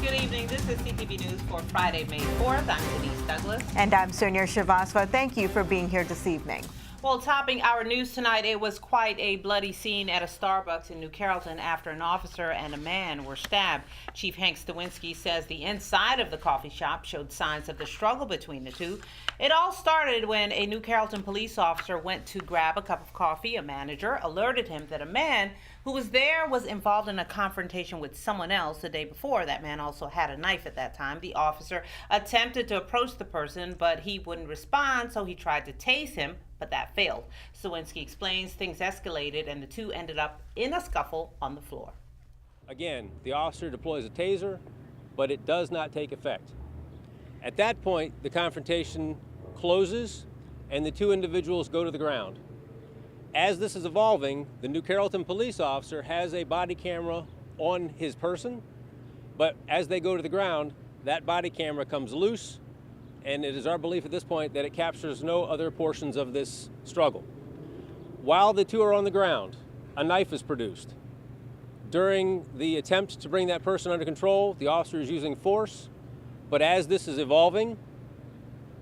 Good evening. This is CTV News for Friday, May 4th. I'm Denise Douglas. And I'm Sonia Srivastava. Thank you for being here this evening. Well, topping our news tonight, it was quite a bloody scene at a Starbucks in New Carrollton after an officer and a man were stabbed. Chief Hank Stawinski says the inside of the coffee shop showed signs of the struggle between the two. It all started when a New Carrollton police officer went to grab a cup of coffee. A manager alerted him that a man who was there was involved in a confrontation with someone else the day before. That man also had a knife at that time. The officer attempted to approach the person, but he wouldn't respond, so he tried to tase him, but that failed. Stawinski explains things escalated and the two ended up in a scuffle on the floor. Again, the officer deploys a taser, but it does not take effect. At that point, the confrontation closes and the two individuals go to the ground. As this is evolving, the New Carrollton police officer has a body camera on his person, but as they go to the ground, that body camera comes loose, and it is our belief at this point that it captures no other portions of this struggle. While the two are on the ground, a knife is produced. During the attempt to bring that person under control, the officer is using force, but as this is evolving,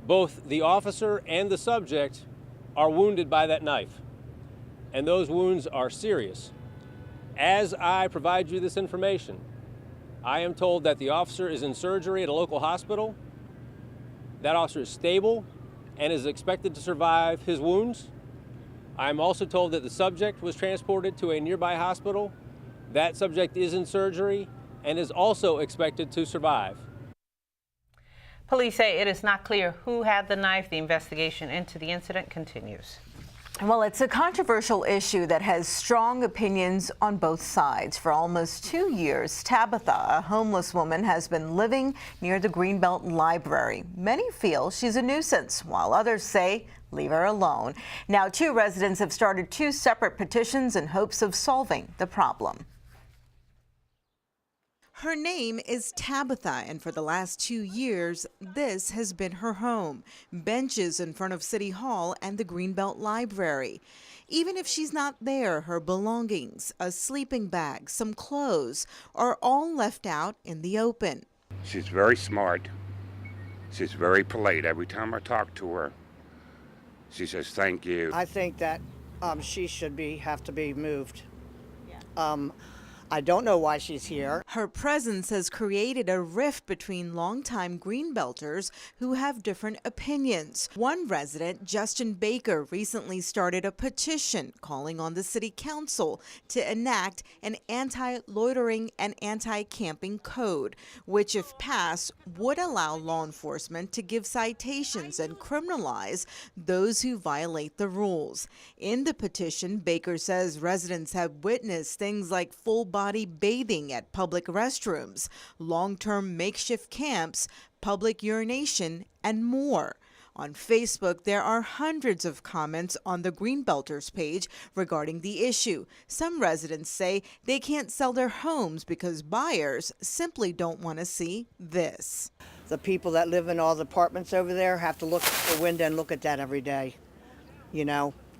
both the officer and the subject are wounded by that knife, and those wounds are serious. As I provide you this information, I am told that the officer is in surgery at a local hospital. That officer is stable and is expected to survive his wounds. I'm also told that the subject was transported to a nearby hospital. That subject is in surgery and is also expected to survive. Police say it is not clear who had the knife. The investigation into the incident continues. Well, it's a controversial issue that has strong opinions on both sides. For almost 2 years, Tabitha, a homeless woman, has been living near the Greenbelt Library. Many feel she's a nuisance, while others say leave her alone. Now, 2 residents have started 2 separate petitions in hopes of solving the problem. Her name is Tabitha, and for the last 2 years, this has been her home. Benches in front of City Hall and the Greenbelt Library. Even if she's not there, her belongings, a sleeping bag, some clothes, are all left out in the open. She's very smart. She's very polite. Every time I talk to her, she says, thank you. I think that she should have to be moved. I don't know why she's here. Her presence has created a rift between longtime Greenbelters who have different opinions. One resident, Justin Baker, recently started a petition calling on the city council to enact an anti-loitering and anti-camping code, which, if passed, would allow law enforcement to give citations and criminalize those who violate the rules. In the petition, Baker says residents have witnessed things like full-body bathing at public restrooms, long-term makeshift camps, public urination, and more. On Facebook, there are hundreds of comments on the Greenbelters page regarding the issue. Some residents say they can't sell their homes because buyers simply don't want to see this. The people that live in all the apartments over there have to look at the window and look at that every day,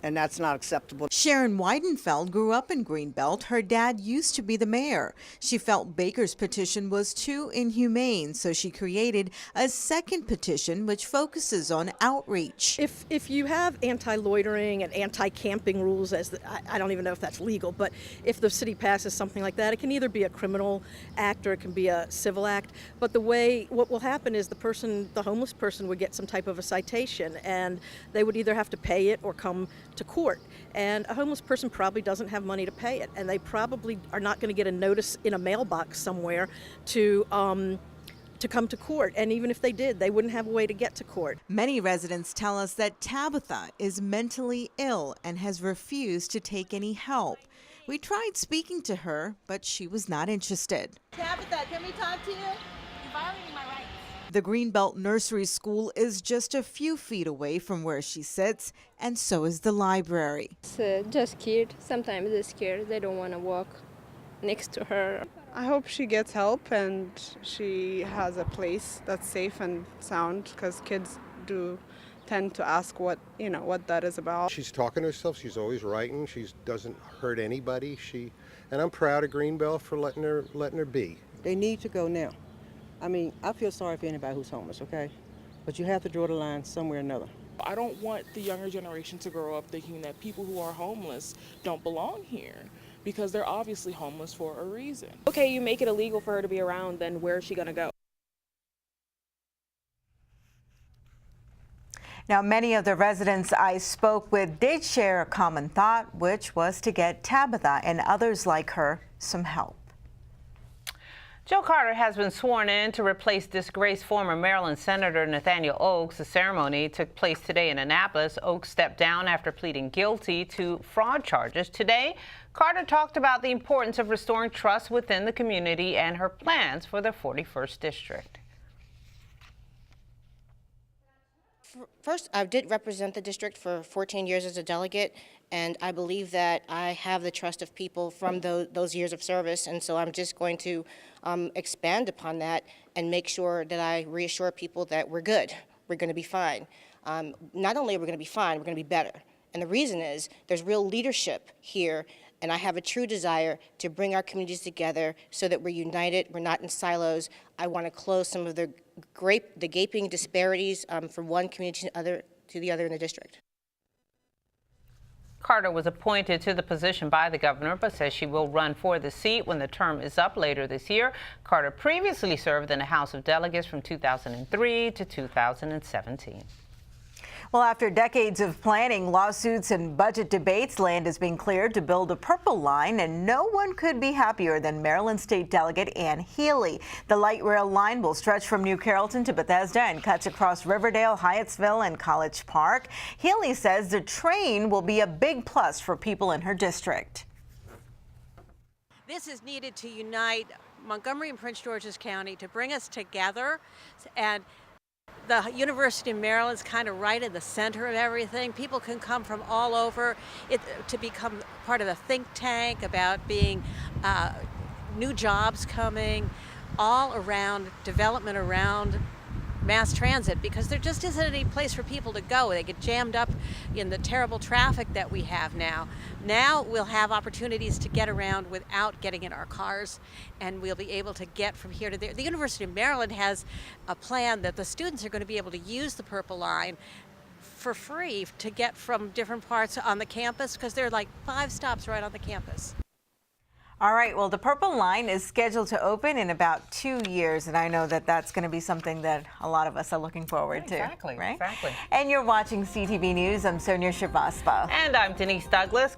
and that's not acceptable. Sharon Weidenfeld grew up in Greenbelt. Her dad used to be the mayor. She felt Baker's petition was too inhumane, so she created a second petition which focuses on outreach. If you have anti-loitering and anti-camping rules, I don't even know if that's legal, but if the city passes something like that, it can either be a criminal act or it can be a civil act. But what will happen is the homeless person would get some type of a citation, and they would either have to pay it or come to court, and a homeless person probably doesn't have money to pay it, and they probably are not going to get a notice in a mailbox somewhere to come to court, and even if they did, they wouldn't have a way to get to court. Many residents tell us that Tabitha is mentally ill and has refused to take any help. We tried speaking to her, but she was not interested. Tabitha, can we talk to you? You're violating my rights. The Greenbelt Nursery School is just a few feet away from where she sits, and so is the library. It's just scared. Sometimes they're scared. They don't want to walk next to her. I hope she gets help and she has a place that's safe and sound, because kids do tend to ask what that is about. She's talking to herself. She's always writing. She doesn't hurt anybody. And I'm proud of Greenbelt for letting her be. They need to go now. I mean, I feel sorry for anybody who's homeless, okay? But you have to draw the line somewhere or another. I don't want the younger generation to grow up thinking that people who are homeless don't belong here, because they're obviously homeless for a reason. Okay, you make it illegal for her to be around, then where is she going to go? Now, many of the residents I spoke with did share a common thought, which was to get Tabitha and others like her some help. Joe Carter has been sworn in to replace disgraced former Maryland Senator Nathaniel Oakes. The ceremony took place today in Annapolis. Oakes stepped down after pleading guilty to fraud charges. Today, Carter talked about the importance of restoring trust within the community and her plans for the 41st District. First, I did represent the district for 14 years as a delegate, and I believe that I have the trust of people from those years of service, and so I'm just going to expand upon that and make sure that I reassure people that we're good, we're going to be fine. Not only are we going to be fine, we're going to be better. And the reason is there's real leadership here, and I have a true desire to bring our communities together so that we're united, we're not in silos. I want to close some of the gaping disparities from one community to the other in the district. Carter was appointed to the position by the governor, but says she will run for the seat when the term is up later this year. Carter previously served in the House of Delegates from 2003 to 2017. Well, after decades of planning, lawsuits, and budget debates, land is being cleared to build a Purple Line, and no one could be happier than Maryland State Delegate Ann Healy. The light rail line will stretch from New Carrollton to Bethesda and cuts across Riverdale, Hyattsville, and College Park. Healy says the train will be a big plus for people in her district. This is needed to unite Montgomery and Prince George's County, to bring us together, and the University of Maryland is kind of right in the center of everything. People can come from all over to become part of a think tank about being new jobs coming, all around development around mass transit, because there just isn't any place for people to go. They get jammed up in the terrible traffic that we have now. Now we'll have opportunities to get around without getting in our cars, and we'll be able to get from here to there. The University of Maryland has a plan that the students are going to be able to use the Purple Line for free to get from different parts on the campus, because there are like 5 stops right on the campus. All right, well, the Purple Line is scheduled to open in about 2 years, and I know that that's going to be something that a lot of us are looking forward to. Exactly, right? exactly. And you're watching CTV News. I'm Sonia Shrivastava. And I'm Denise Douglas.